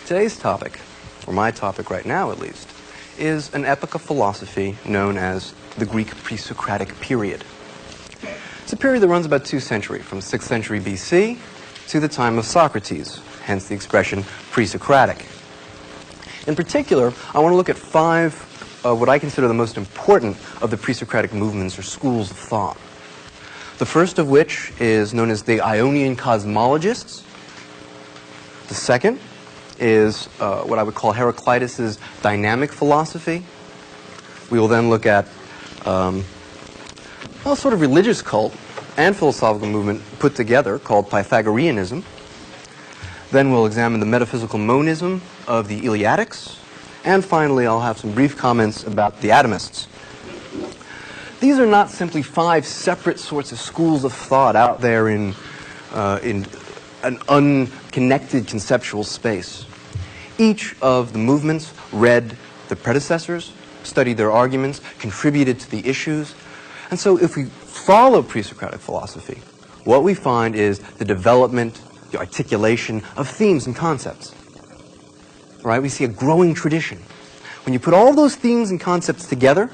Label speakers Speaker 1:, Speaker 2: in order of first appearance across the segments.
Speaker 1: Today's topic, or my topic right now at least, is an epoch of philosophy known as the Greek Presocratic period. It's a period that runs about 2 centuries, from 6th century BC to the time of Socrates, hence the expression pre-Socratic. In particular, I want to look at 5 what I consider the most important of the pre-Socratic movements or schools of thought. The first of which is known as the Ionian cosmologists. The second is what I would call Heraclitus's dynamic philosophy. We will then look at a sort of religious cult and philosophical movement put together called Pythagoreanism. Then we'll examine the metaphysical monism of the Eliatics. And finally, I'll have some brief comments about the Atomists. These are not simply 5 separate sorts of schools of thought out there in an unconnected conceptual space. Each of the movements read the predecessors, studied their arguments, contributed to the issues. And so if we follow pre-Socratic philosophy, what we find is the development, the articulation of themes and concepts. Right? We see a growing tradition. When you put all those themes and concepts together,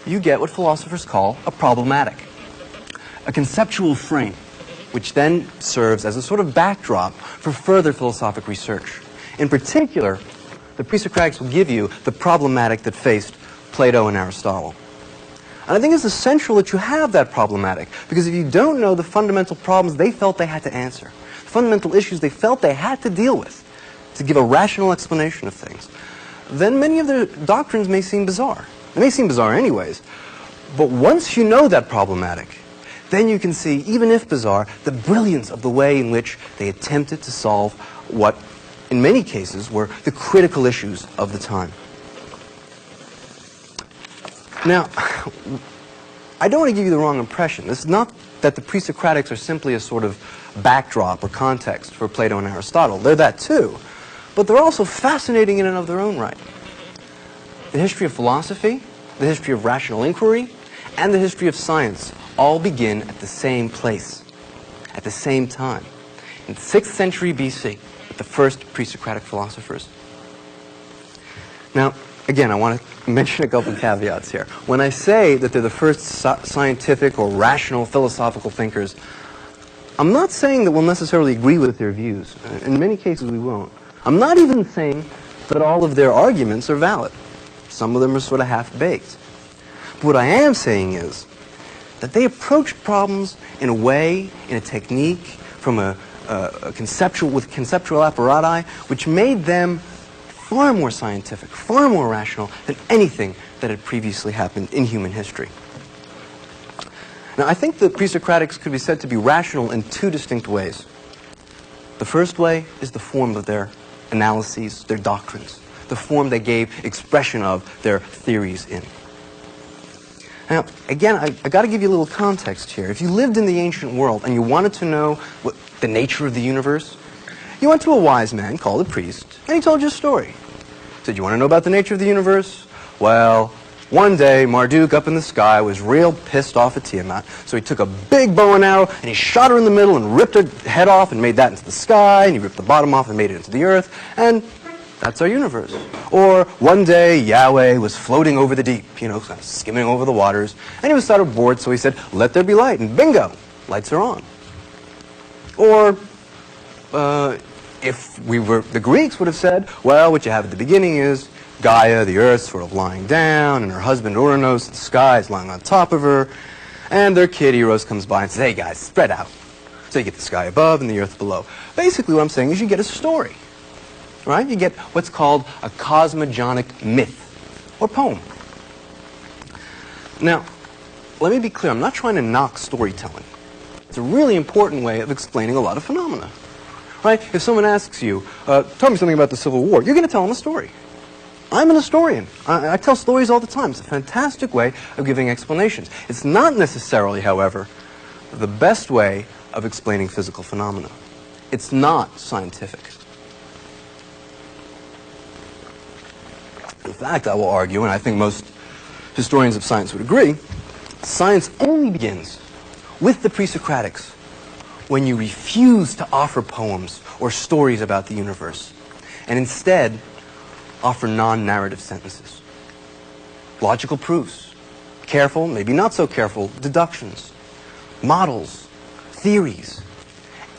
Speaker 1: you get what philosophers call a problematic, a conceptual frame, which then serves as a sort of backdrop for further philosophic research. In particular, the pre-Socratics will give you the problematic that faced Plato and Aristotle. And I think it's essential that you have that problematic, because if you don't know the fundamental problems they felt they had to answer, the fundamental issues they felt they had to deal with, to give a rational explanation of things, then many of their doctrines may seem bizarre. They may seem bizarre anyways, but once you know that problematic, then you can see, even if bizarre, the brilliance of the way in which they attempted to solve what, in many cases, were the critical issues of the time. Now, I don't want to give you the wrong impression. It's not that the pre-Socratics are simply a sort of backdrop or context for Plato and Aristotle. They're that too. But they're also fascinating in and of their own right. The history of philosophy, the history of rational inquiry, and the history of science all begin at the same place, at the same time, in the 6th century BC, with the first pre-Socratic philosophers. Now, again, I want to mention a couple of caveats here. When I say that they're the first scientific or rational philosophical thinkers, I'm not saying that we'll necessarily agree with their views. In many cases, we won't. I'm not even saying that all of their arguments are valid. Some of them are sort of half-baked. But what I am saying is that they approached problems in a way, in a technique, from a conceptual apparati, which made them far more scientific, far more rational than anything that had previously happened in human history. Now, I think the pre-Socratics could be said to be rational in 2 distinct ways. The first way is the form of their analyses, their doctrines, the form they gave expression of their theories in. Now, again, I got to give you a little context here. If you lived in the ancient world and you wanted to know what the nature of the universe, you went to a wise man called a priest, and he told you a story. He said, "You want to know about the nature of the universe? Well, one day, Marduk up in the sky was real pissed off at Tiamat, so he took a big bow and arrow, and he shot her in the middle and ripped her head off and made that into the sky, and he ripped the bottom off and made it into the earth, and that's our universe." Or one day, Yahweh was floating over the deep, skimming over the waters, and he was sort of bored, so he said, "Let there be light," and bingo, lights are on. Or, the Greeks would have said, well, what you have at the beginning is Gaia, the earth, sort of lying down, and her husband Uranus, the sky, is lying on top of her, and their kid Eros comes by and says, "Hey guys, spread out." So you get the sky above and the earth below. Basically what I'm saying is you get a story, right? You get what's called a cosmogonic myth, or poem. Now, let me be clear, I'm not trying to knock storytelling. It's a really important way of explaining a lot of phenomena, right? If someone asks you, tell me something about the Civil War, you're going to tell them a story. I'm an historian. I tell stories all the time. It's a fantastic way of giving explanations. It's not necessarily, however, the best way of explaining physical phenomena. It's not scientific. In fact, I will argue, and I think most historians of science would agree, science only begins with the pre-Socratics when you refuse to offer poems or stories about the universe. and instead offer non-narrative sentences. Logical proofs, careful, maybe not so careful, deductions, models, theories,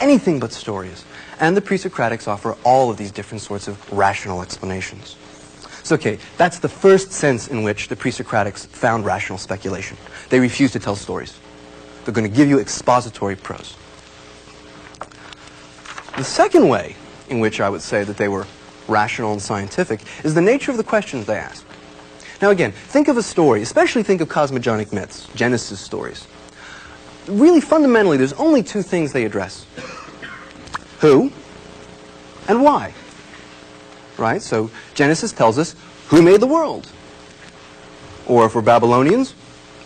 Speaker 1: anything but stories. And the Presocratics offer all of these different sorts of rational explanations. So, okay, that's the first sense in which the Presocratics found rational speculation. They refuse to tell stories. They're going to give you expository prose. The second way in which I would say that they were rational and scientific is the nature of the questions they asked. Now again, think of a story, especially think of cosmogonic myths, Genesis stories. Really fundamentally, there's only two things they address. Who and why. Right? So Genesis tells us who made the world. Or if we're Babylonians,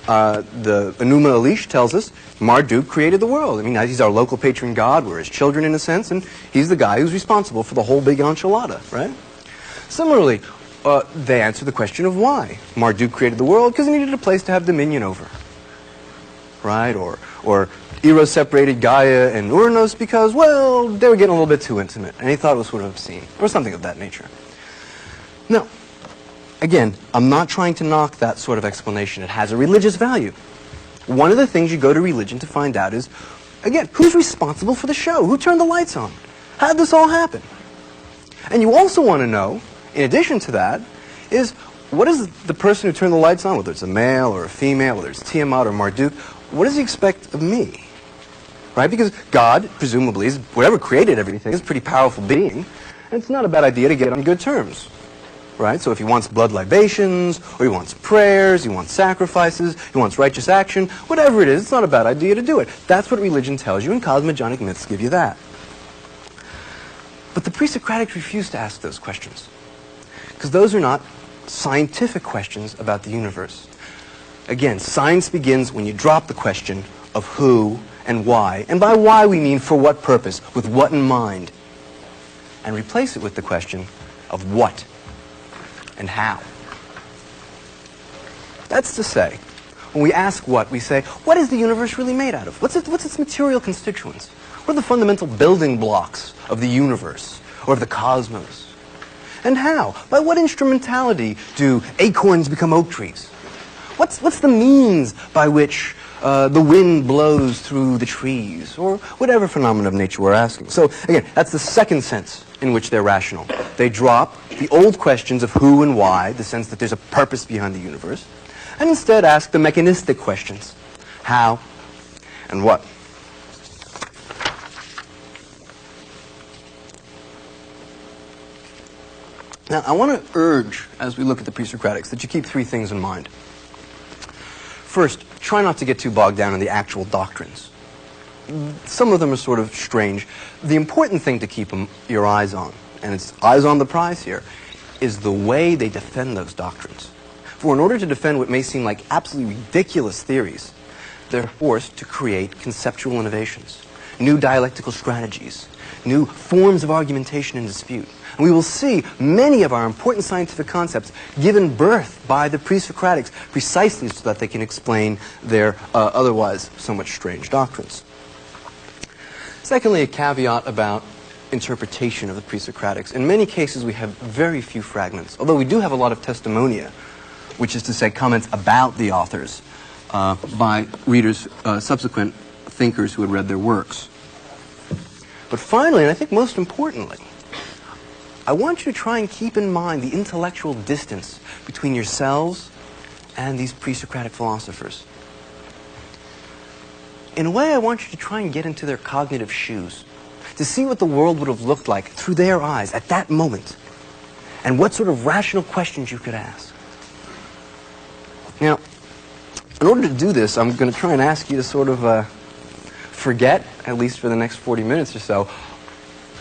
Speaker 1: the Enuma Elish tells us Marduk created the world. I mean, he's our local patron god. We're his children in a sense, and he's the guy who's responsible for the whole big enchilada, right? Similarly, they answer the question of why. Marduk created the world because he needed a place to have dominion over. Right? Or Eros separated Gaia and Uranus because, well, they were getting a little bit too intimate, and he thought it was sort of obscene, or something of that nature. Now, again, I'm not trying to knock that sort of explanation. It has a religious value. One of the things you go to religion to find out is, again, who's responsible for the show? Who turned the lights on? How did this all happen? And you also want to know, in addition to that, is what is the person who turned the lights on, whether it's a male or a female, whether it's Tiamat or Marduk, what does he expect of me? Right? Because God, presumably, is whatever created everything, is a pretty powerful being, and it's not a bad idea to get on good terms. Right? So if he wants blood libations, or he wants prayers, he wants sacrifices, he wants righteous action, whatever it is, it's not a bad idea to do it. That's what religion tells you, and cosmogonic myths give you that. But the Presocratics refuse to ask those questions, because those are not scientific questions about the universe. Again, science begins when you drop the question of who and why, and by why we mean for what purpose, with what in mind, and replace it with the question of what and how. That's to say, when we ask what, we say, what is the universe really made out of? What's its material constituents? What are the fundamental building blocks of the universe or of the cosmos? And how? By what instrumentality do acorns become oak trees? What's the means by which the wind blows through the trees, or whatever phenomenon of nature we're asking? So again, that's the second sense in which they're rational. They drop the old questions of who and why, the sense that there's a purpose behind the universe, and instead ask the mechanistic questions, how and what. Now, I want to urge, as we look at the Presocratics, that you keep three things in mind. First, try not to get too bogged down in the actual doctrines. Some of them are sort of strange. The important thing to keep your eyes on, and it's eyes on the prize here, is the way they defend those doctrines. For in order to defend what may seem like absolutely ridiculous theories, they're forced to create conceptual innovations, new dialectical strategies, new forms of argumentation and dispute. And we will see many of our important scientific concepts given birth by the Presocratics precisely so that they can explain their otherwise somewhat strange doctrines. Secondly, a caveat about interpretation of the Presocratics. In many cases, we have very few fragments, although we do have a lot of testimonia, which is to say comments about the authors by readers, subsequent thinkers who had read their works. But finally, and I think most importantly, I want you to try and keep in mind the intellectual distance between yourselves and these Presocratic philosophers. In a way, I want you to try and get into their cognitive shoes, to see what the world would have looked like through their eyes at that moment, and what sort of rational questions you could ask. Now, in order to do this, I'm going to try and ask you to sort of forget, at least for the next 40 minutes or so,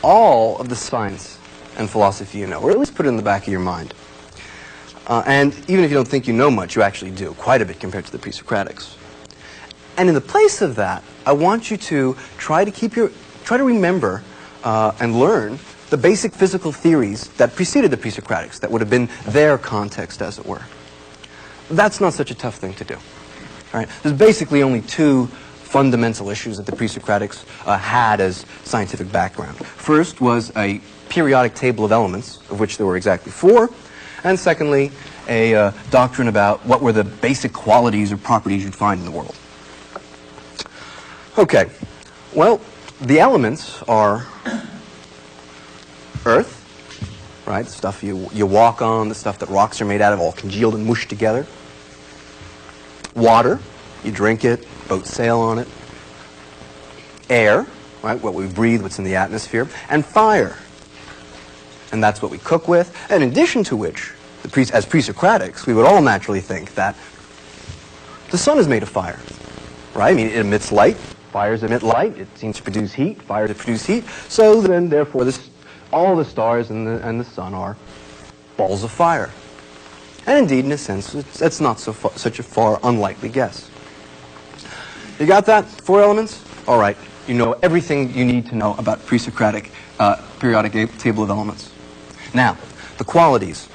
Speaker 1: all of the science and philosophy you know, or at least put it in the back of your mind. And even if you don't think you know much, you actually do, quite a bit compared to the Presocratics. And in the place of that, I want you to try to remember and learn the basic physical theories that preceded the Presocratics, that would have been their context, as it were. That's not such a tough thing to do. All right? There's basically only two fundamental issues that the Presocratics had as scientific background. First was a periodic table of elements, of which there were exactly 4, and secondly, a doctrine about what were the basic qualities or properties you'd find in the world. Okay, well, the elements are earth, right, the stuff you walk on, the stuff that rocks are made out of, all congealed and mushed together. Water, you drink it, boats sail on it. Air, right, what we breathe, what's in the atmosphere. And fire, and that's what we cook with. And in addition to which, as Presocratics, we would all naturally think that the sun is made of fire, right? I mean, it emits light. Fires emit light. It seems to produce heat. Fires produce heat. So then, therefore, all the stars and the sun are balls of fire. And indeed, in a sense, that's not such a far unlikely guess. You got that? 4 elements? All right. You know everything you need to know about Presocratic periodic table of elements. Now, the qualities.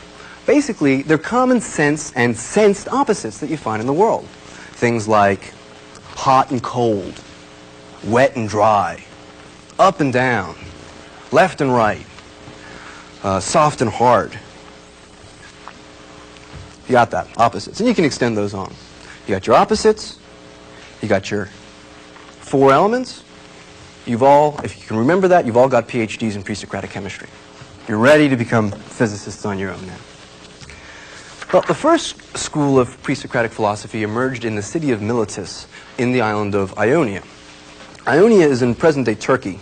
Speaker 1: Basically, they're common sense and sensed opposites that you find in the world. Things like hot and cold, wet and dry, up and down, left and right, soft and hard. You got that, opposites. And you can extend those on. You got your opposites, you got your 4 elements. You've all, if you can remember that, you've all got PhDs in Presocratic chemistry. You're ready to become physicists on your own now. Well, the first school of Presocratic philosophy emerged in the city of Miletus in the island of Ionia. Ionia is in present-day Turkey,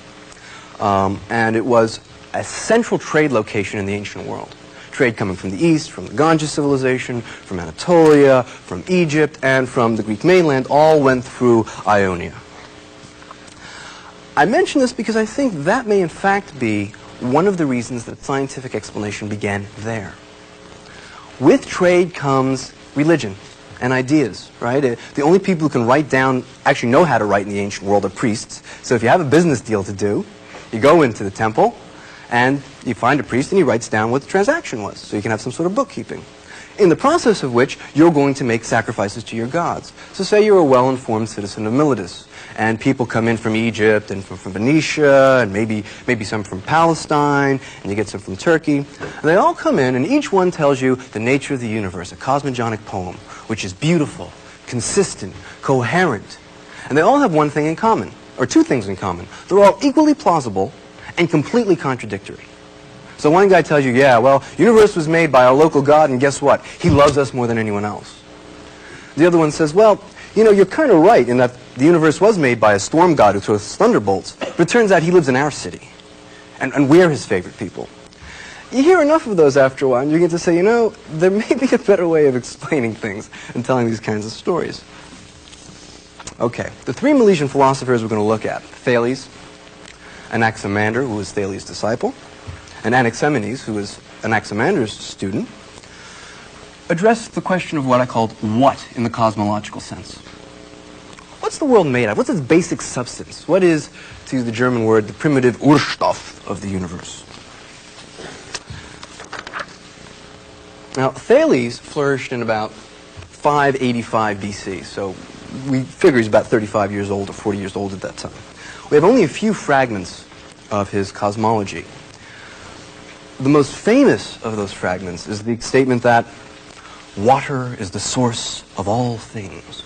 Speaker 1: and it was a central trade location in the ancient world. Trade coming from the east, from the Ganges civilization, from Anatolia, from Egypt, and from the Greek mainland, all went through Ionia. I mention this because I think that may in fact be one of the reasons that scientific explanation began there. With trade comes religion and ideas, right? The only people who can write down, actually know how to write in the ancient world are priests. So if you have a business deal to do, you go into the temple and you find a priest and he writes down what the transaction was. So you can have some sort of bookkeeping. In the process of which, you're going to make sacrifices to your gods. So say you're a well-informed citizen of Miletus, and people come in from Egypt and from Phoenicia, and maybe some from Palestine, and you get some from Turkey. And they all come in, and each one tells you the nature of the universe, a cosmogonic poem, which is beautiful, consistent, coherent. And they all have one thing in common, or 2 things in common. They're all equally plausible and completely contradictory. So one guy tells you, yeah, well, the universe was made by our local God, and guess what? He loves us more than anyone else. The other one says, well, you know, you're kind of right in that the universe was made by a storm god who throws thunderbolts, but it turns out he lives in our city, and we're his favorite people. You hear enough of those after a while, and you get to say, you know, there may be a better way of explaining things and telling these kinds of stories. Okay, the 3 Milesian philosophers we're going to look at, Thales, Anaximander, who was Thales' disciple, and Ximenez, who was Anaximander's student, addressed the question of what I called what in the cosmological sense. What's the world made of? What's its basic substance? What is, to use the German word, the primitive Urstoff of the universe? Now, Thales flourished in about 585 BC, so we figure he's about 35 years old or 40 years old at that time. We have only a few fragments of his cosmology. The most famous of those fragments is the statement that water is the source of all things.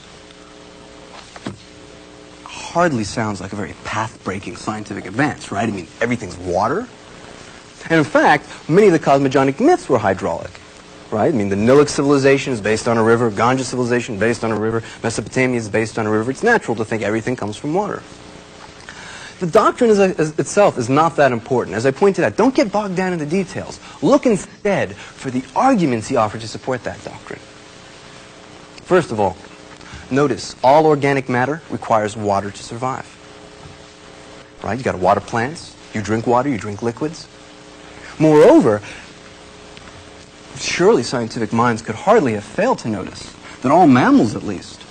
Speaker 1: Hardly sounds like a very path-breaking scientific advance, right? I mean, everything's water. And in fact, many of the cosmogonic myths were hydraulic, right? I mean, the Nilic civilization is based on a river, Ganges civilization is based on a river, Mesopotamia is based on a river. It's natural to think everything comes from water. The doctrine itself is not that important. As I pointed out, don't get bogged down in the details. Look instead for the arguments he offered to support that doctrine. First of all, notice all organic matter requires water to survive. Right? You got water plants, you drink water, you drink liquids. Moreover, surely scientific minds could hardly have failed to notice that all mammals, at least,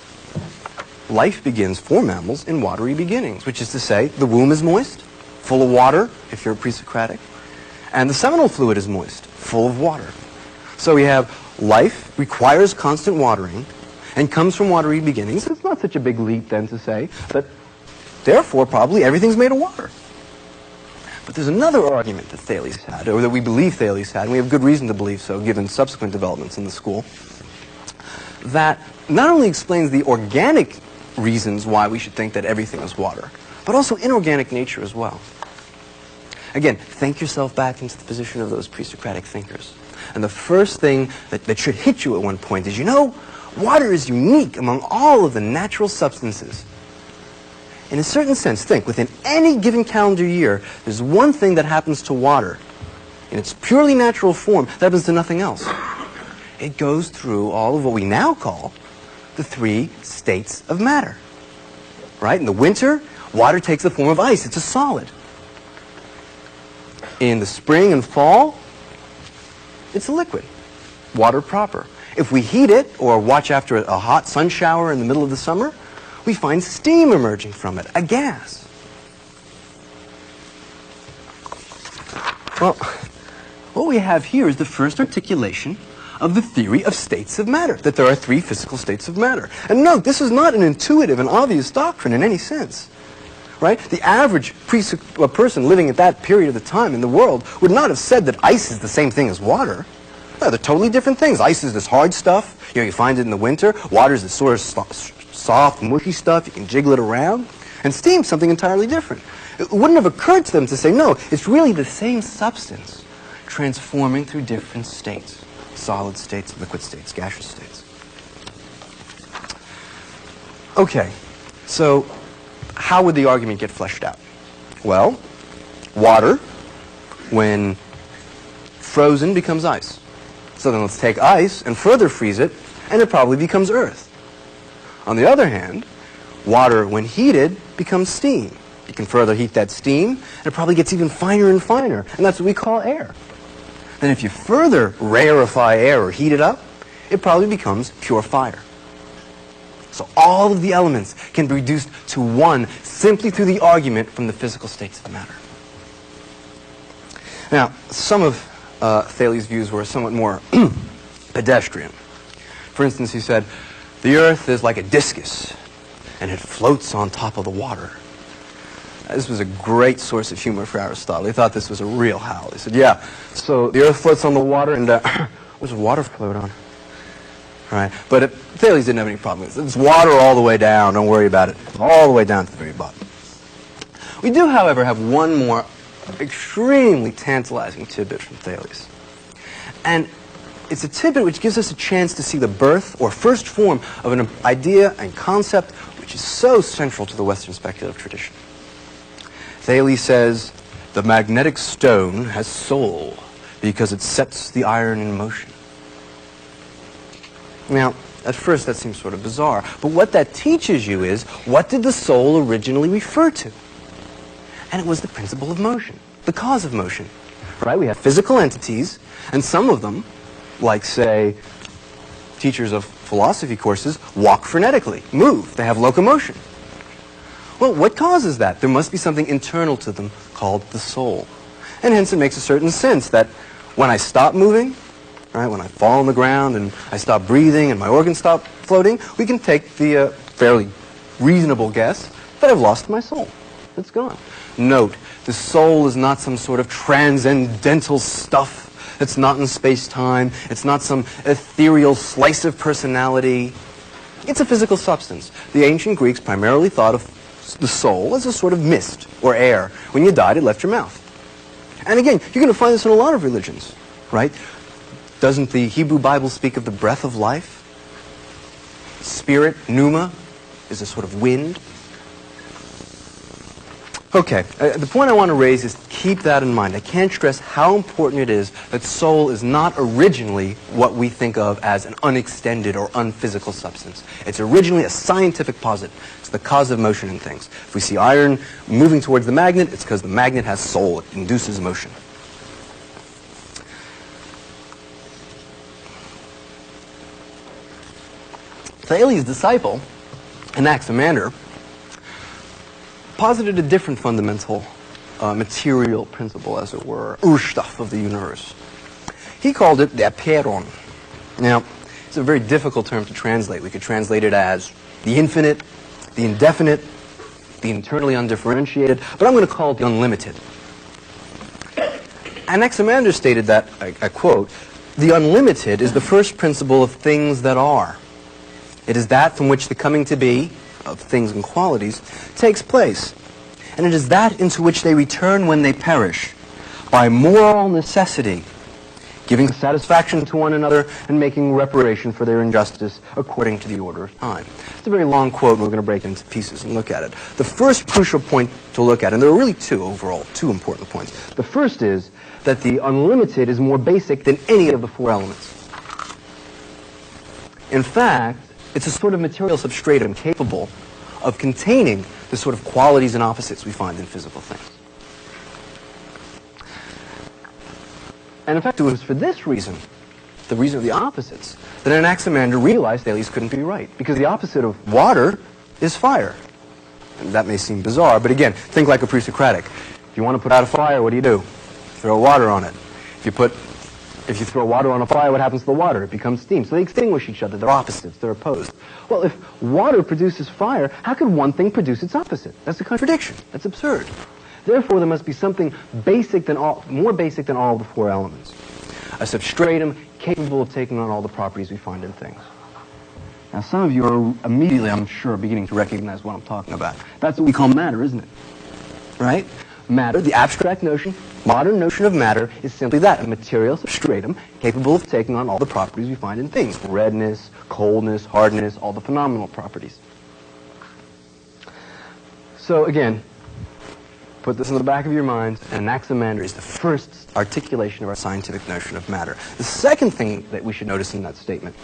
Speaker 1: life begins for mammals in watery beginnings, which is to say the womb is moist, full of water, if you're a Presocratic, and the seminal fluid is moist, full of water. So we have life requires constant watering and comes from watery beginnings. It's not such a big leap then to say that therefore probably everything's made of water. But there's another argument that Thales had, or that we believe Thales had, and we have good reason to believe so, given subsequent developments in the school, that not only explains the organic reasons why we should think that everything is water, but also inorganic nature as well. Again, think yourself back into the position of those pre-Socratic thinkers. And the first thing that should hit you at one point is, water is unique among all of the natural substances. In a certain sense, think, within any given calendar year, there's one thing that happens to water in its purely natural form that happens to nothing else. It goes through all of what we now call the 3 states of matter. Right? In the winter, water takes the form of ice. It's a solid. In the spring and fall, it's a liquid, water proper. If we heat it or watch after a hot sun shower in the middle of the summer, we find steam emerging from it, a gas. Well, what we have here is the first articulation of the theory of states of matter, that there are 3 physical states of matter. And note, this is not an intuitive and obvious doctrine in any sense. Right? The average person living at that period of the time in the world would not have said that ice is the same thing as water. No, they're totally different things. Ice is this hard stuff. You find it in the winter. Water is this sort of soft, mushy stuff. You can jiggle it around. And steam's something entirely different. It wouldn't have occurred to them to say, no, it's really the same substance transforming through different states. Solid states, liquid states, gaseous states. Okay, so how would the argument get fleshed out? Well, water, when frozen, becomes ice. So then let's take ice and further freeze it, and it probably becomes earth. On the other hand, water, when heated, becomes steam. You can further heat that steam, and it probably gets even finer and finer, and that's what we call air. Then if you further rarefy air or heat it up, it probably becomes pure fire. So all of the elements can be reduced to one simply through the argument from the physical states of matter. Now, some of Thales' views were somewhat more pedestrian. For instance, he said, the earth is like a discus, and it floats on top of the water. This was a great source of humor for Aristotle. He thought this was a real howl. He said, yeah, so the earth floats on the water, and what does water float on? Right? But Thales didn't have any problem with it. It's water all the way down. Don't worry about it. All the way down to the very bottom. We do, however, have one more extremely tantalizing tidbit from Thales. And it's a tidbit which gives us a chance to see the birth or first form of an idea and concept which is so central to the Western speculative tradition. Thales says, the magnetic stone has soul because it sets the iron in motion. Now, at first that seems sort of bizarre, but what that teaches you is, what did the soul originally refer to? And it was the principle of motion, the cause of motion. Right? We have physical entities, and some of them, like, say, teachers of philosophy courses, walk frenetically, move, they have locomotion. Well, what causes that? There must be something internal to them called the soul. And hence it makes a certain sense that when I stop moving, right, when I fall on the ground and I stop breathing and my organs stop floating, we can take the fairly reasonable guess that I've lost my soul. It's gone. Note, the soul is not some sort of transcendental stuff that's not in space-time. It's not some ethereal slice of personality. It's a physical substance. The ancient Greeks primarily thought of the soul as a sort of mist or air. When you died, it left your mouth. And again, you're going to find this in a lot of religions, right? Doesn't the Hebrew Bible speak of the breath of life? Spirit, pneuma, is a sort of wind. Okay, the point I want to raise is keep that in mind. I can't stress how important it is that soul is not originally what we think of as an unextended or unphysical substance. It's originally a scientific posit. It's the cause of motion in things. If we see iron moving towards the magnet, it's because the magnet has soul. It induces motion. Thales' disciple, Anaximander, posited a different fundamental material principle, as it were, Urstoff of the universe. He called it the aperon. Now, it's a very difficult term to translate. We could translate it as the infinite, the indefinite, the internally undifferentiated, but I'm going to call it the unlimited. Anaximander stated that, I quote, "The unlimited is the first principle of things that are. It is that from which the coming to be of things and qualities takes place, and it is that into which they return when they perish, by moral necessity, giving satisfaction to one another and making reparation for their injustice according to the order of time." It's a very long quote, and we're going to break it into pieces and look at it. The first crucial point to look at, and there are really two important points. The first is that the unlimited is more basic than any of the four elements. In fact, it's a sort of material substratum capable of containing the sort of qualities and opposites we find in physical things. And in fact, it was for this reason, the reason of the opposites, that Anaximander realized Thales couldn't be right. Because the opposite of water is fire. And that may seem bizarre, but again, think like a Presocratic. If you want to put out a fire, what do? Throw water on it. If you throw water on a fire, what happens to the water? It becomes steam. So they extinguish each other. They're opposites. They're opposed. Well, if water produces fire, how could one thing produce its opposite? That's a contradiction. That's absurd. Therefore, there must be something more basic than all of the four elements. A substratum capable of taking on all the properties we find in things. Now, some of you are immediately, I'm sure, beginning to recognize what I'm talking about. That's what we call matter, isn't it? Right? Matter, the abstract notion, modern notion of matter, is simply that, a material substratum capable of taking on all the properties we find in things. Redness, coldness, hardness, all the phenomenal properties. So again, put this in the back of your mind, and Anaximander is the first articulation of our scientific notion of matter. The second thing that we should notice in that statement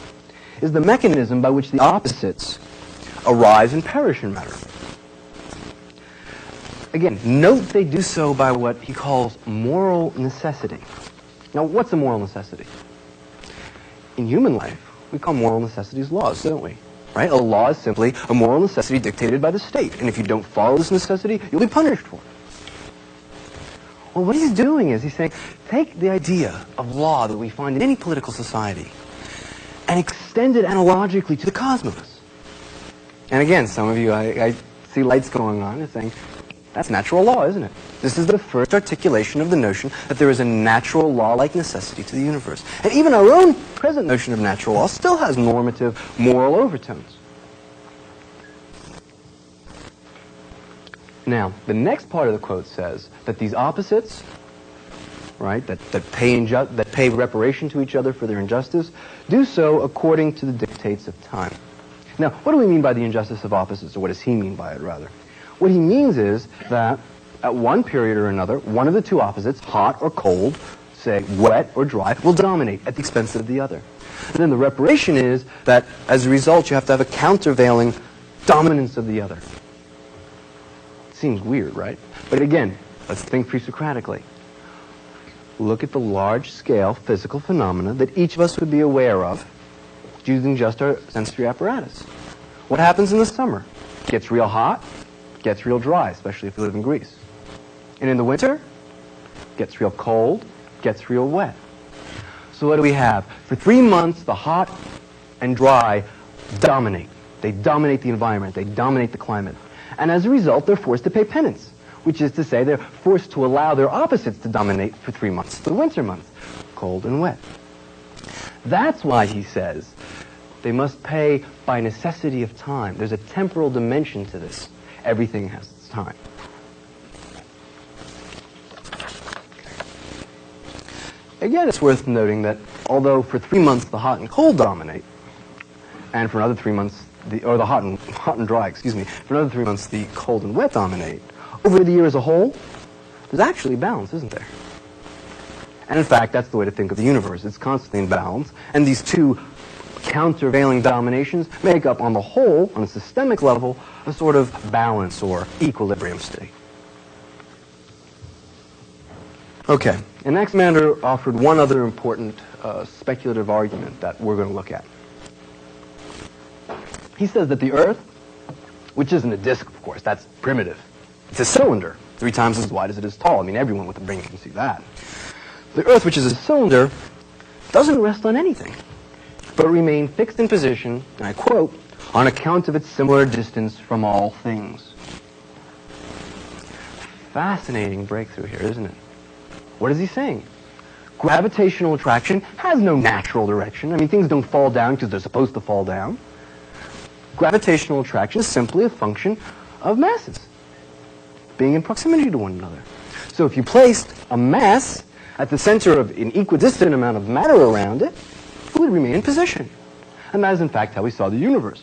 Speaker 1: is the mechanism by which the opposites arise and perish in matter. Again, note they do so by what he calls moral necessity. Now, what's a moral necessity? In human life, we call moral necessities laws, don't we? Right? A law is simply a moral necessity dictated by the state. And if you don't follow this necessity, you'll be punished for it. Well, what he's doing is he's saying, take the idea of law that we find in any political society and extend it analogically to the cosmos. And again, some of you, I see lights going on and saying, that's natural law, isn't it? This is the first articulation of the notion that there is a natural law-like necessity to the universe. And even our own present notion of natural law still has normative, moral overtones. Now, the next part of the quote says that these opposites, right, that pay reparation to each other for their injustice, do so according to the dictates of time. Now, what do we mean by the injustice of opposites, or what does he mean by it, rather? What he means is that at one period or another, one of the two opposites, hot or cold, say wet or dry, will dominate at the expense of the other. And then the reparation is that as a result you have to have a countervailing dominance of the other. Seems weird, right? But again, let's think pre-Socratically. Look at the large-scale physical phenomena that each of us would be aware of using just our sensory apparatus. What happens in the summer? It gets real hot, gets real dry, especially if you live in Greece. And in the winter, it gets real cold, gets real wet. So what do we have? For 3 months, the hot and dry dominate. They dominate the environment. They dominate the climate. And as a result, they're forced to pay penance, which is to say they're forced to allow their opposites to dominate for 3 months, the winter months, cold and wet. That's why he says they must pay by necessity of time. There's a temporal dimension to this. Everything has its time. Again, it's worth noting that although for 3 months the hot and cold dominate, and for another 3 months, the hot and dry, for another 3 months the cold and wet dominate, over the year as a whole, there's actually balance, isn't there? And in fact, that's the way to think of the universe. It's constantly in balance, and these two countervailing dominations make up, on the whole, on a systemic level, a sort of balance or equilibrium state. Okay, and Anaximander offered one other important speculative argument that we're going to look at. He says that the Earth, which isn't a disk, of course, that's primitive. It's a cylinder, 3 times as wide as it is tall. I mean, everyone with a brain can see that. The Earth, which is a cylinder, doesn't rest on anything, but remain fixed in position, and I quote, on account of its similar distance from all things. Fascinating breakthrough here, isn't it? What is he saying? gravitational attraction has no natural direction. I mean, things don't fall down because they're supposed to fall down. Gravitational attraction is simply a function of masses being in proximity to one another. So if you placed a mass at the center of an equidistant amount of matter around it, it would remain in position. And that is, in fact, how we saw the universe.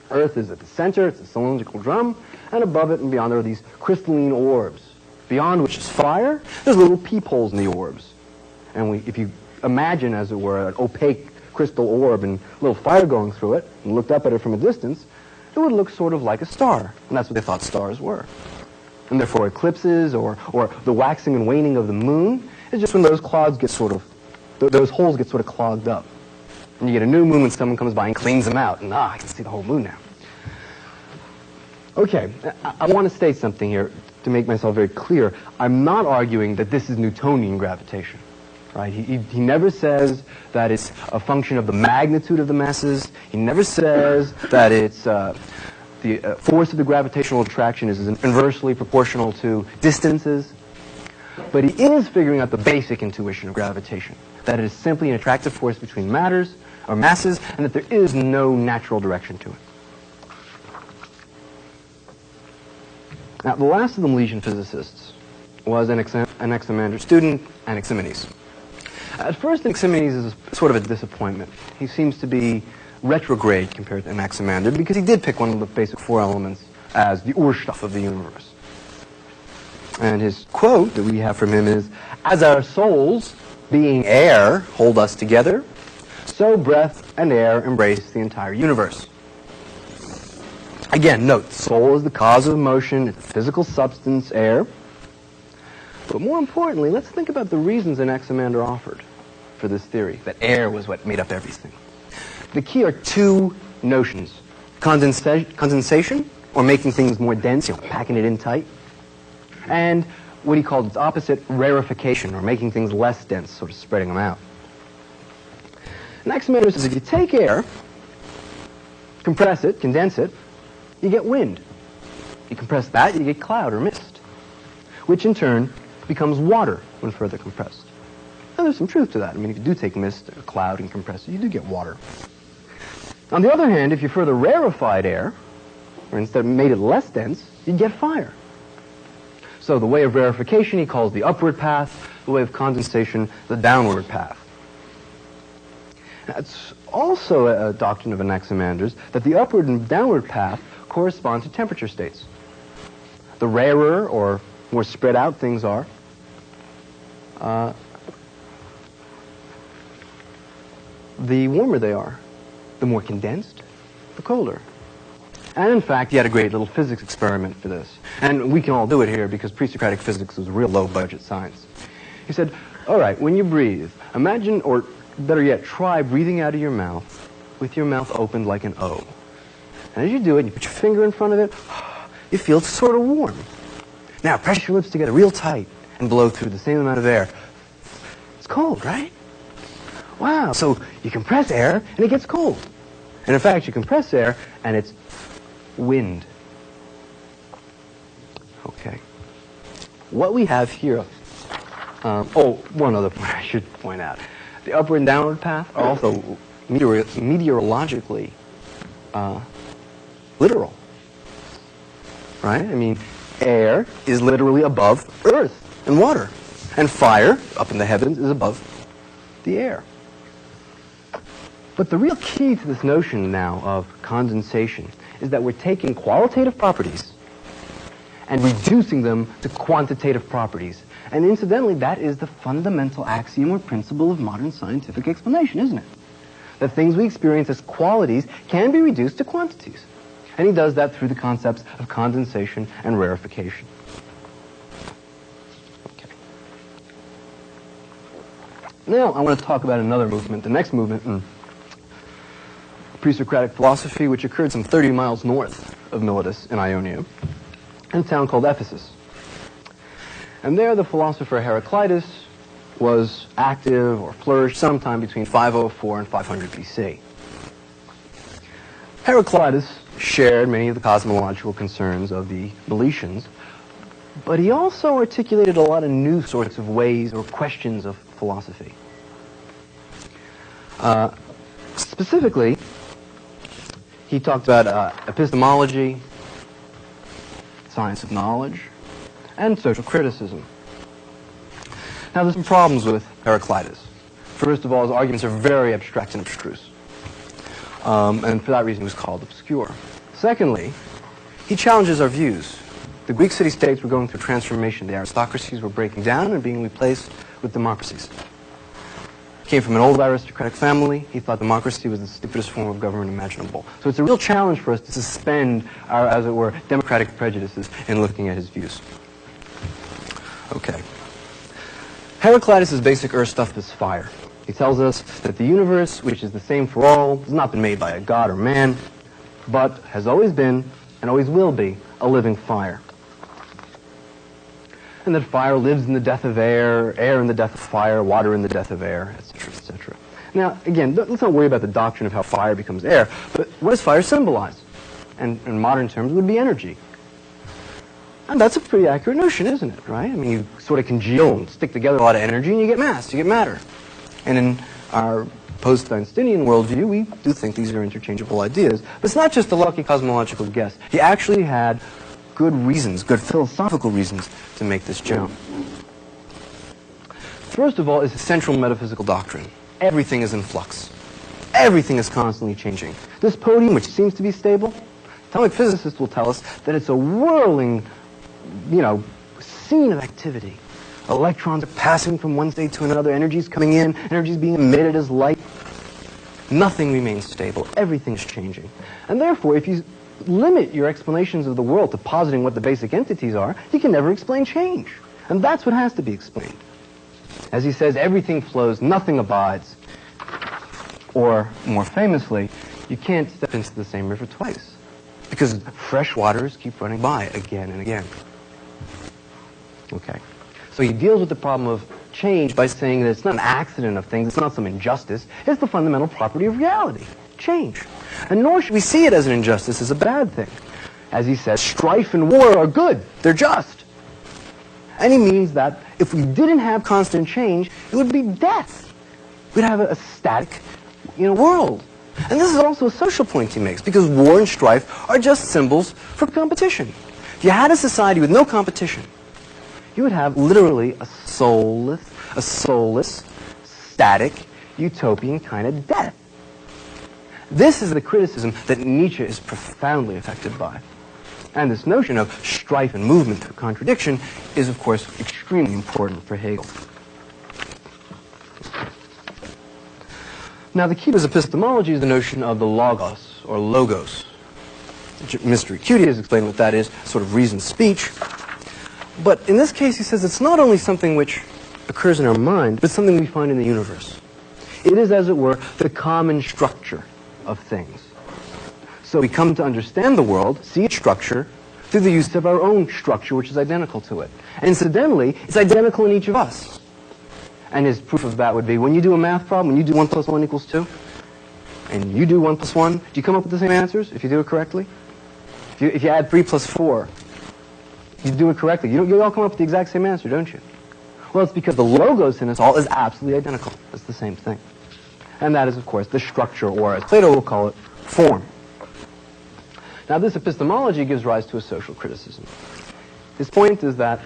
Speaker 1: Earth is at the center, it's a cylindrical drum, and above it and beyond there are these crystalline orbs, beyond which is fire. There's little peepholes in the orbs. And if you imagine, as it were, an opaque crystal orb and a little fire going through it, and looked up at it from a distance, it would look sort of like a star. And that's what they thought stars were. And therefore eclipses or the waxing and waning of the moon is just when those clouds get sort of, those holes get sort of clogged up. And you get a new moon when someone comes by and cleans them out. And I can see the whole moon now. Okay, I want to state something here to make myself very clear. I'm not arguing that this is Newtonian gravitation. Right? He never says that it's a function of the magnitude of the masses. He never says that it's the force of the gravitational attraction is inversely proportional to distances. But he is figuring out the basic intuition of gravitation, that it is simply an attractive force between matters or masses, and that there is no natural direction to it. Now, the last of the Milesian physicists was Anaximander student, Ximenez. At first, Ximenez is sort of a disappointment. He seems to be retrograde compared to Anaximander because he did pick one of the basic four elements as the Urstoff of the universe. And his quote that we have from him is, "As our souls, being air, hold us together, so breath and air embrace the entire universe." Again, note, soul is the cause of motion, it's a physical substance, air. But more importantly, let's think about the reasons Anaximander offered for this theory, that air was what made up everything. The key are two notions: condensation, or making things more dense, packing it in tight, and what he called its opposite, rarefication, or making things less dense, sort of spreading them out. Anaximander says if you take air, compress it, condense it, you get wind. You compress that, you get cloud or mist, which in turn becomes water when further compressed. Now, there's some truth to that. I mean, if you do take mist or cloud and compress it, you do get water. On the other hand, if you further rarefied air, or instead made it less dense, you'd get fire. So the way of rarefication he calls the upward path, the way of condensation the downward path. That's also a doctrine of Anaximander's, that the upward and downward path correspond to temperature states. The rarer or more spread out things are, the warmer they are. The more condensed, the colder. And in fact, he had a great little physics experiment for this. And we can all do it here because Presocratic Physics was real low-budget science. He said, all right, when you breathe, imagine, or better yet, try breathing out of your mouth with your mouth opened like an O. And as you do it, you put your finger in front of it, you feel it's sort of warm. Now, press your lips together real tight and blow through the same amount of air. It's cold, right? Wow, so you compress air and it gets cold. And in fact, you compress air and it's wind. Okay. What we have here, one other point I should point out. The upward and downward path are also meteorologically literal. Right? I mean, air is literally above earth and water. And fire, up in the heavens, is above the air. But the real key to this notion now of condensation is that we're taking qualitative properties and reducing them to quantitative properties. And incidentally, that is the fundamental axiom or principle of modern scientific explanation, isn't it? That things we experience as qualities can be reduced to quantities. And he does that through the concepts of condensation and rarefication. Okay. Now, I want to talk about another movement, the next movement in Presocratic philosophy, which occurred some 30 miles north of Miletus in Ionia, in a town called Ephesus. And there the philosopher Heraclitus was active or flourished sometime between 504 and 500 BC. Heraclitus shared many of the cosmological concerns of the Milesians, but he also articulated a lot of new sorts of ways or questions of philosophy. Specifically, he talked about epistemology, science of knowledge, and social criticism. Now, there's some problems with Heraclitus. First of all, his arguments are very abstract and abstruse. And for that reason, he was called obscure. Secondly, he challenges our views. The Greek city-states were going through transformation. The aristocracies were breaking down and being replaced with democracies. He came from an old aristocratic family. He thought democracy was the stupidest form of government imaginable. So it's a real challenge for us to suspend our, as it were, democratic prejudices in looking at his views. Okay. Heraclitus' basic earth stuff is fire. He tells us that the universe, which is the same for all, has not been made by a god or man, but has always been and always will be a living fire. And that fire lives in the death of air, air in the death of fire, water in the death of air, etc., etc. Now, again, let's not worry about the doctrine of how fire becomes air, but what does fire symbolize? And in modern terms, it would be energy. And that's a pretty accurate notion, isn't it, right? I mean, you sort of congeal and stick together a lot of energy and you get mass, you get matter. And in our post-Einsteinian worldview, we do think these are interchangeable ideas. But it's not just a lucky cosmological guess. He actually had good reasons, good philosophical reasons to make this jump. First of all is the central metaphysical doctrine. Everything is in flux. Everything is constantly changing. This podium, which seems to be stable, atomic physicists will tell us that it's a whirling, scene of activity. Electrons are passing from one state to another, energies coming in, energies being emitted as light. Nothing remains stable. Everything is changing. And therefore, if you limit your explanations of the world to positing what the basic entities are, you can never explain change. And that's what has to be explained. As he says, everything flows, nothing abides. Or, more famously, you can't step into the same river twice, because fresh waters keep running by again and again. Okay. So he deals with the problem of change by saying that it's not an accident of things, it's not some injustice, it's the fundamental property of reality, change. And nor should we see it as an injustice, as a bad thing. As he says, strife and war are good, they're just. And he means that if we didn't have constant change, it would be death. We'd have a static, world. And this is also a social point he makes, because war and strife are just symbols for competition. If you had a society with no competition, you would have literally a soulless, static, utopian kind of death. This is the criticism that Nietzsche is profoundly affected by. And this notion of strife and movement through contradiction is, of course, extremely important for Hegel. Now, the key to his epistemology is the notion of the logos, or logos. Mr. Cutie has explained what that is, sort of reasoned speech. But in this case, he says it's not only something which occurs in our mind, but something we find in the universe. It is, as it were, the common structure of things. So we come to understand the world, see its structure, through the use of our own structure, which is identical to it. And incidentally, it's identical in each of us. And his proof of that would be, when you do a math problem, when you do 1 + 1 = 2, and you do 1 + 1, do you come up with the same answers if you do it correctly? If you add 3 + 4, you do it correctly. You all come up with the exact same answer, don't you? Well, it's because the logos in us all is absolutely identical. It's the same thing. And that is, of course, the structure, or as Plato will call it, form. Now, this epistemology gives rise to a social criticism. His point is that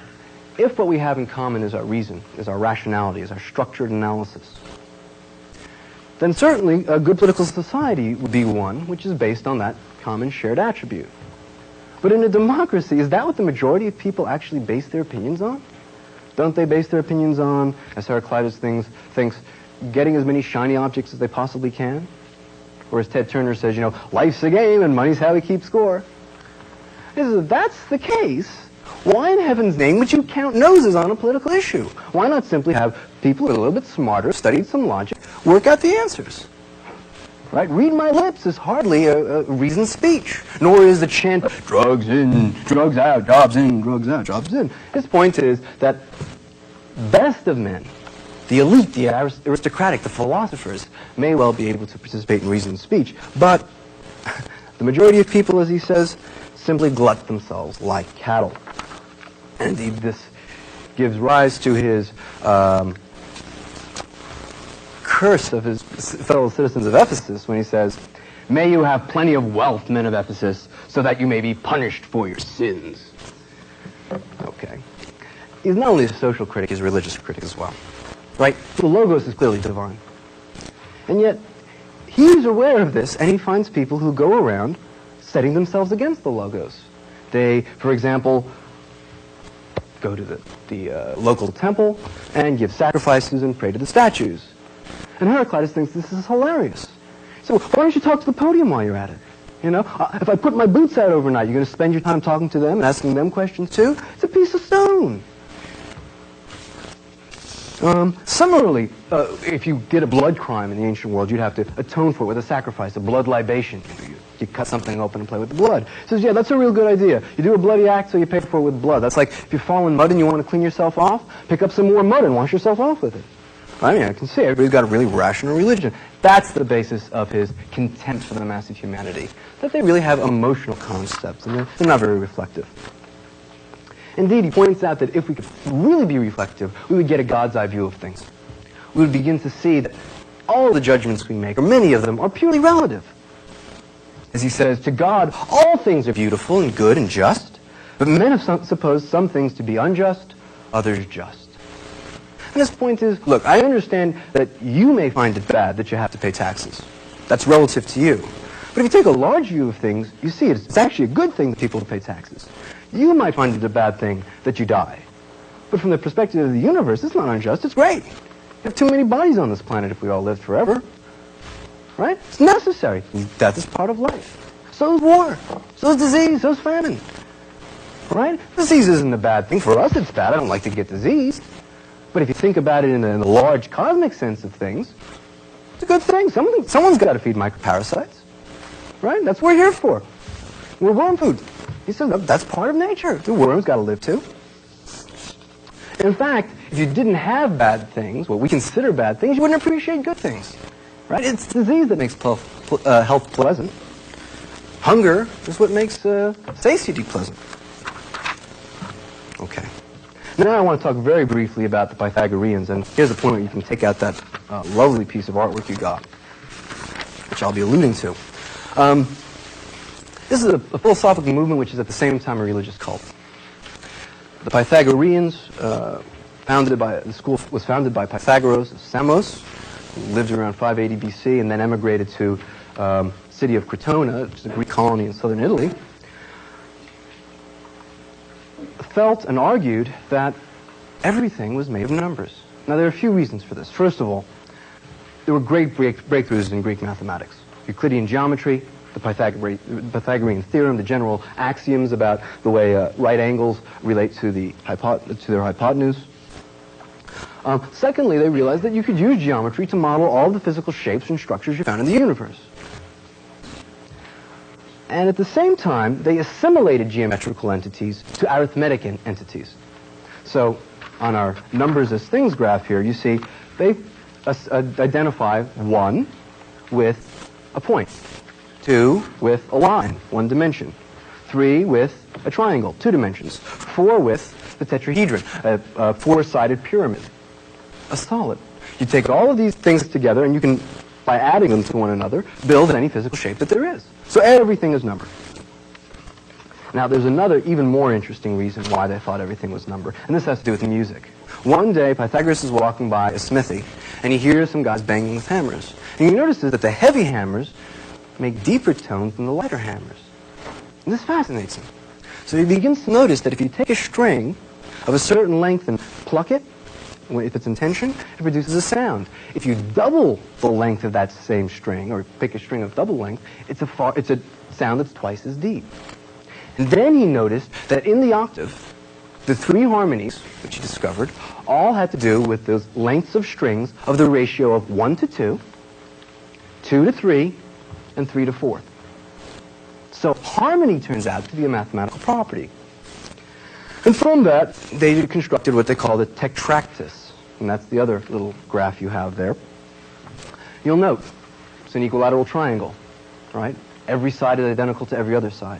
Speaker 1: if what we have in common is our reason, is our rationality, is our structured analysis, then certainly a good political society would be one which is based on that common shared attribute. But in a democracy, is that what the majority of people actually base their opinions on? Don't they base their opinions on, as Heraclitus thinks, getting as many shiny objects as they possibly can? Or as Ted Turner says, life's a game and money's how we keep score. If that's the case, why in heaven's name would you count noses on a political issue? Why not simply have people who are a little bit smarter, studied some logic, work out the answers? Right? Read my lips is hardly a reasoned speech, nor is the chant, drugs in, drugs out, jobs in, drugs out, jobs in. His point is that best of men, the elite, the aristocratic, the philosophers, may well be able to participate in reasoned speech, but the majority of people, as he says, simply glut themselves like cattle. And indeed, this gives rise to his curse of his fellow citizens of Ephesus when he says, "May you have plenty of wealth, men of Ephesus, so that you may be punished for your sins." Okay. He's not only a social critic, he's a religious critic as well. Right? The Logos is clearly divine. And yet, he's aware of this, and he finds people who go around setting themselves against the Logos. They, for example, go to the local temple and give sacrifices and pray to the statues. And Heraclitus thinks this is hilarious. So why don't you talk to the podium while you're at it? You know, if I put my boots out overnight, you're going to spend your time talking to them and asking them questions too? It's a piece of stone. Similarly, if you did a blood crime in the ancient world, you'd have to atone for it with a sacrifice, a blood libation. You cut something open and play with the blood. He says, yeah, that's a real good idea. You do a bloody act, so you pay for it with blood. That's like if you fall in mud and you want to clean yourself off, pick up some more mud and wash yourself off with it. I mean, I can see everybody's got a really rational religion. That's the basis of his contempt for the mass of humanity, that they really have emotional concepts, and they're not very reflective. Indeed, he points out that if we could really be reflective, we would get a God's eye view of things. We would begin to see that all the judgments we make, or many of them, are purely relative. As he says, to God, all things are beautiful and good and just, but men have supposed some things to be unjust, others just. And his point is, look, I understand that you may find it bad that you have to pay taxes. That's relative to you. But if you take a large view of things, you see it's actually a good thing that people pay taxes. You might find it a bad thing that you die. But from the perspective of the universe, it's not unjust, it's great. You have too many bodies on this planet if we all lived forever. Right? It's necessary. Death is part of life. So is war. So is disease. So is famine. Right? Disease isn't a bad thing. For us, it's bad. I don't like to get diseased. But if you think about it in the large cosmic sense of things, it's a good thing. Someone's got to feed microparasites. Right? That's what we're here for. We're worm food. He says that's part of nature. The worm's got to live too. In fact, if you didn't have bad things, what we consider bad things, you wouldn't appreciate good things. Right? It's disease that makes health pleasant. Hunger is what makes satiety pleasant. Okay. Now I want to talk very briefly about the Pythagoreans, and here's the point where you can take out that lovely piece of artwork you got, which I'll be alluding to. This is a philosophical movement which is at the same time a religious cult. The Pythagoreans, the school was founded by Pythagoras of Samos, who lived around 580 BC and then emigrated to the city of Crotona, which is a Greek colony in southern Italy, felt and argued that everything was made of numbers. Now, there are a few reasons for this. First of all, there were great breakthroughs in Greek mathematics. Euclidean geometry, the Pythagorean theorem, the general axioms about the way right angles relate to their hypotenuse. Secondly, they realized that you could use geometry to model all the physical shapes and structures you found in the universe. And at the same time, they assimilated geometrical entities to arithmetic entities. So on our numbers as things graph here, you see they identify 1 with a point, 2 with a line, 1 dimension, 3 with a triangle, 2 dimensions, 4 with the tetrahedron, a 4-sided pyramid, a solid. You take all of these things together and you can, by adding them to one another, build any physical shape that there is. So everything is number. Now there's another even more interesting reason why they thought everything was number, and this has to do with music. One day Pythagoras is walking by a smithy and he hears some guys banging with hammers. And he notices that the heavy hammers make deeper tones than the lighter hammers. And this fascinates him. So he begins to notice that if you take a string of a certain length and pluck it, if it's in tension, it produces a sound. If you double the length of that same string, or pick a string of double length, it's a sound that's twice as deep. And then he noticed that in the octave, the 3 harmonies, which he discovered, all had to do with those lengths of strings of the ratio of 1 to 2, 2 to 3, and 3 to 4. So harmony turns out to be a mathematical property. And from that, they constructed what they call the tetractys. And that's the other little graph you have there. You'll note, it's an equilateral triangle, right? Every side is identical to every other side.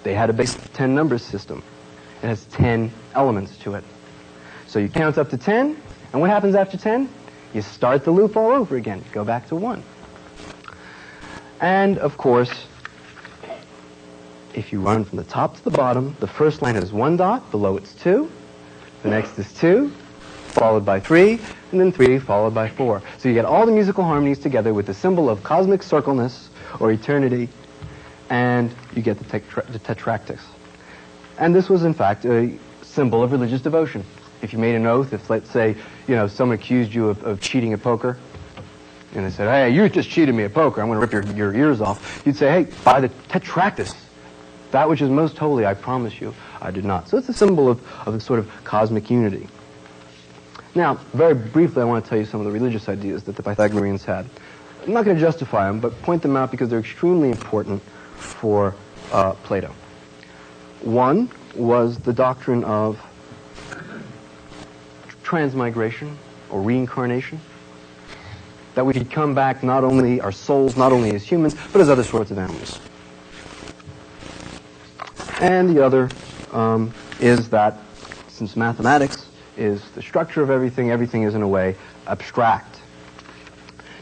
Speaker 1: They had a base 10 numbers system. It has 10 elements to it. So you count up to 10, and what happens after 10? You start the loop all over again. Go back to 1. And, of course, if you run from the top to the bottom, the first line has 1 dot, below it's 2, the next is 2, followed by 3, and then 3 followed by 4. So you get all the musical harmonies together with the symbol of cosmic circleness, or eternity, and you get the tetractics. And this was, in fact, a symbol of religious devotion. If you made an oath, if, let's say, someone accused you of cheating at poker, and they said, hey, you just cheated me at poker, I'm going to rip your ears off, you'd say, hey, by the tetractis, that which is most holy, I promise you, I did not. So it's a symbol of a sort of cosmic unity. Now, very briefly, I want to tell you some of the religious ideas that the Pythagoreans had. I'm not going to justify them, but point them out because they're extremely important for Plato. One was the doctrine of transmigration or reincarnation, that we could come back not only our souls, not only as humans, but as other sorts of animals. And the other is that since mathematics is the structure of everything, everything is in a way abstract.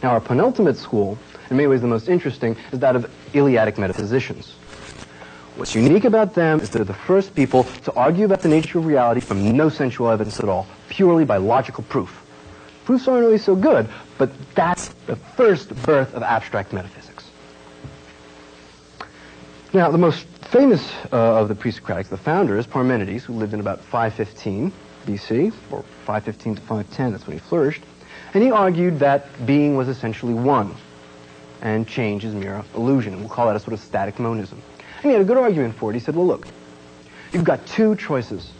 Speaker 1: Now our penultimate school, in many ways the most interesting, is that of Eliatic metaphysicians. What's unique about them is they're the first people to argue about the nature of reality from no sensual evidence at all, purely by logical proof. Proofs aren't always so good, but that's the first birth of abstract metaphysics. Now, the most famous of the Presocratics, the founder, is Parmenides, who lived in about 515 BC, or 515 to 510, that's when he flourished. And he argued that being was essentially one, and change is mere illusion. We'll call that a sort of static monism. And he had a good argument for it. He said, well, look, you've got 2 choices.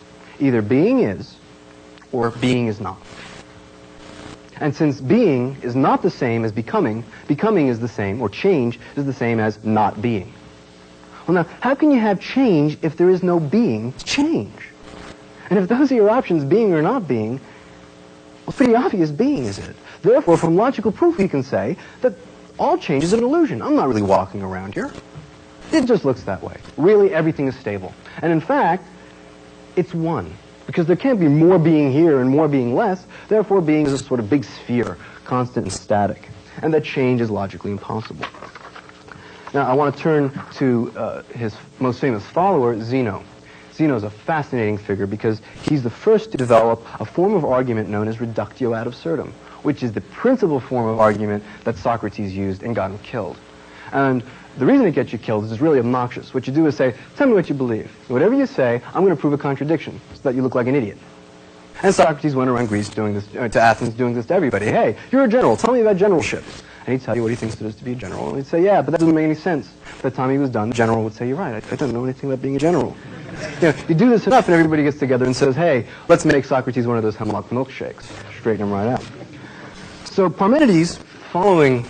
Speaker 1: Either being is, or being is not. And since being is not the same as becoming, becoming is the same, or change is the same as not being. Well, now, how can you have change if there is no being to change? And if those are your options, being or not being, well, it's pretty obvious being is it. Therefore, from logical proof, you can say that all change is an illusion. I'm not really walking around here. It just looks that way. Really, everything is stable. And in fact, it's one. Because there can't be more being here and more being less. Therefore, being is a sort of big sphere, constant and static. And that change is logically impossible. Now, I want to turn to his most famous follower, Zeno. Zeno is a fascinating figure because he's the first to develop a form of argument known as reductio ad absurdum, which is the principal form of argument that Socrates used and got him killed. And the reason it gets you killed is it's really obnoxious. What you do is say, tell me what you believe. Whatever you say, I'm going to prove a contradiction so that you look like an idiot. And Socrates went around Greece doing this, to Athens doing this to everybody. Hey, you're a general. Tell me about generalship. And he'd tell you what he thinks it is to be a general. And he'd say, yeah, but that doesn't make any sense. By the time he was done, the general would say, you're right. I don't know anything about being a general. You do this enough and everybody gets together and says, hey, let's make Socrates one of those hemlock milkshakes. Straighten him right out. So Parmenides, following,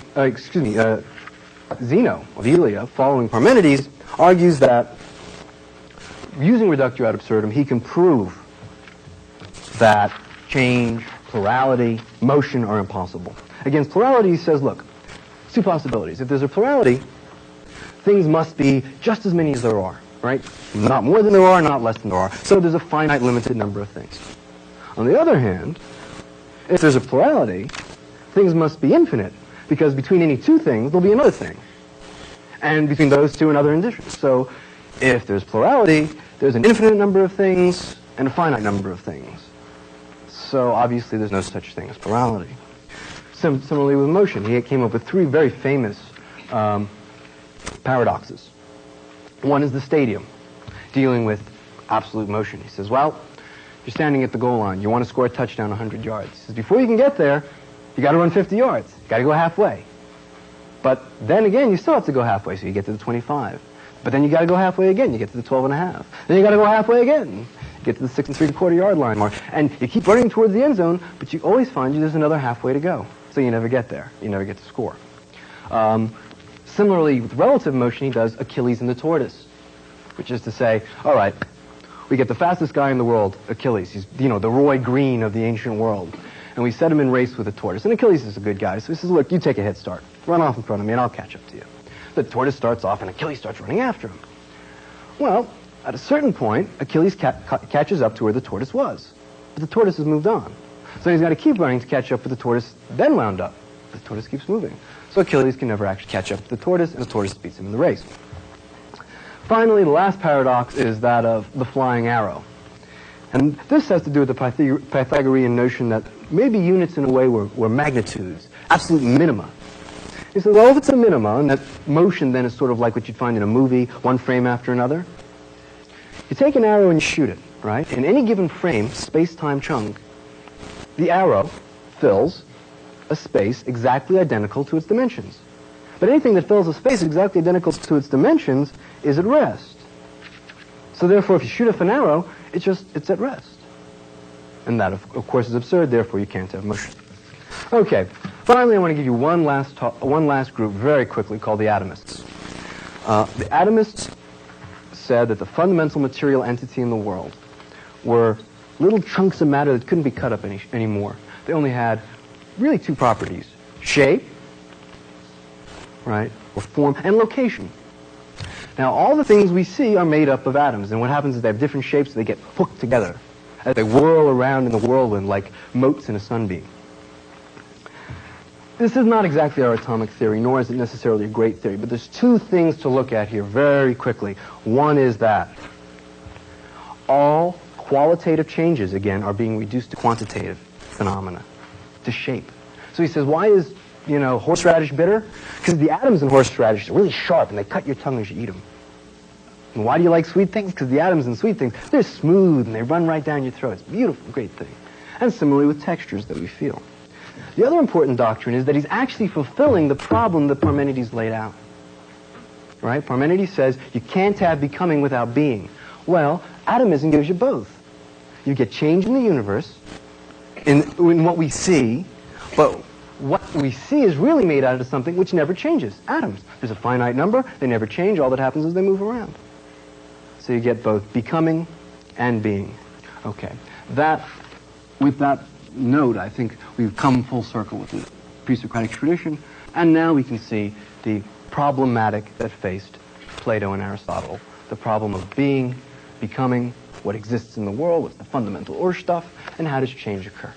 Speaker 1: Zeno of Elea, following Parmenides, argues that using reductio ad absurdum, he can prove that change, plurality, motion are impossible. Against plurality, he says, look, 2 possibilities. If there's a plurality, things must be just as many as there are, right? Not more than there are, not less than there are. So there's a finite, limited number of things. On the other hand, if there's a plurality, things must be infinite, because between any 2 things, there'll be another thing. And between those 2, another addition. So if there's plurality, there's an infinite number of things and a finite number of things. So obviously there's no such thing as plurality. Similarly with motion, he came up with 3 very famous paradoxes. One is the stadium, dealing with absolute motion. He says, well, you're standing at the goal line. You want to score a touchdown 100 yards. He says, before you can get there, you got to run 50 yards. You got to go halfway. But then again, you still have to go halfway, so you get to the 25. But then you got to go halfway again. You get to the 12 and a half. Then you got to go halfway again. You get to the 6 3/4 yard line mark. And you keep running towards the end zone, but you always find there's another halfway to go. So you never get there. You never get to score. Similarly, with relative motion, he does Achilles and the tortoise, which is to say, all right, we get the fastest guy in the world, Achilles. He's, the Roy Green of the ancient world. And we set him in race with the tortoise. And Achilles is a good guy. So he says, look, you take a head start. Run off in front of me and I'll catch up to you. The tortoise starts off and Achilles starts running after him. Well, at a certain point, Achilles catches up to where the tortoise was. But the tortoise has moved on. So he's got to keep running to catch up with the tortoise, then wound up. The tortoise keeps moving. So Achilles can never actually catch up with the tortoise, and the tortoise beats him in the race. Finally, the last paradox is that of the flying arrow. And this has to do with the Pythagorean notion that maybe units in a way were magnitudes, absolute minima. He says, well, if it's a minima, and that motion then is sort of like what you'd find in a movie, one frame after another, you take an arrow and you shoot it, right? In any given frame, space-time chunk, the arrow fills a space exactly identical to its dimensions. But anything that fills a space exactly identical to its dimensions is at rest. So therefore, if you shoot off an arrow, it's at rest. And that, of course, is absurd, therefore you can't have motion. Okay, finally I want to give you one last group very quickly called the atomists. The atomists said that the fundamental material entity in the world were little chunks of matter that couldn't be cut up anymore. They only had really two properties: shape, right, or form, and location. Now, all the things we see are made up of atoms, and what happens is they have different shapes, they get hooked together as they whirl around in the whirlwind like motes in a sunbeam. This is not exactly our atomic theory, nor is it necessarily a great theory, but there's two things to look at here very quickly. One is that all qualitative changes, again, are being reduced to quantitative phenomena, to shape. So he says, why is, horseradish bitter? Because the atoms in horseradish are really sharp, and they cut your tongue as you eat them. And why do you like sweet things? Because the atoms in sweet things, they're smooth, and they run right down your throat. It's a beautiful, great thing. And similarly with textures that we feel. The other important doctrine is that he's actually fulfilling the problem that Parmenides laid out. Right? Parmenides says you can't have becoming without being. Well, atomism gives you both. You get change in the universe, in what we see, but what we see is really made out of something which never changes, atoms. There's a finite number, they never change, all that happens is they move around. So you get both becoming and being. Okay, with that note, I think we've come full circle with the Presocratic tradition, and now we can see the problematic that faced Plato and Aristotle, the problem of being, becoming, what exists in the world, what's the fundamental Urstoff, and how does change occur.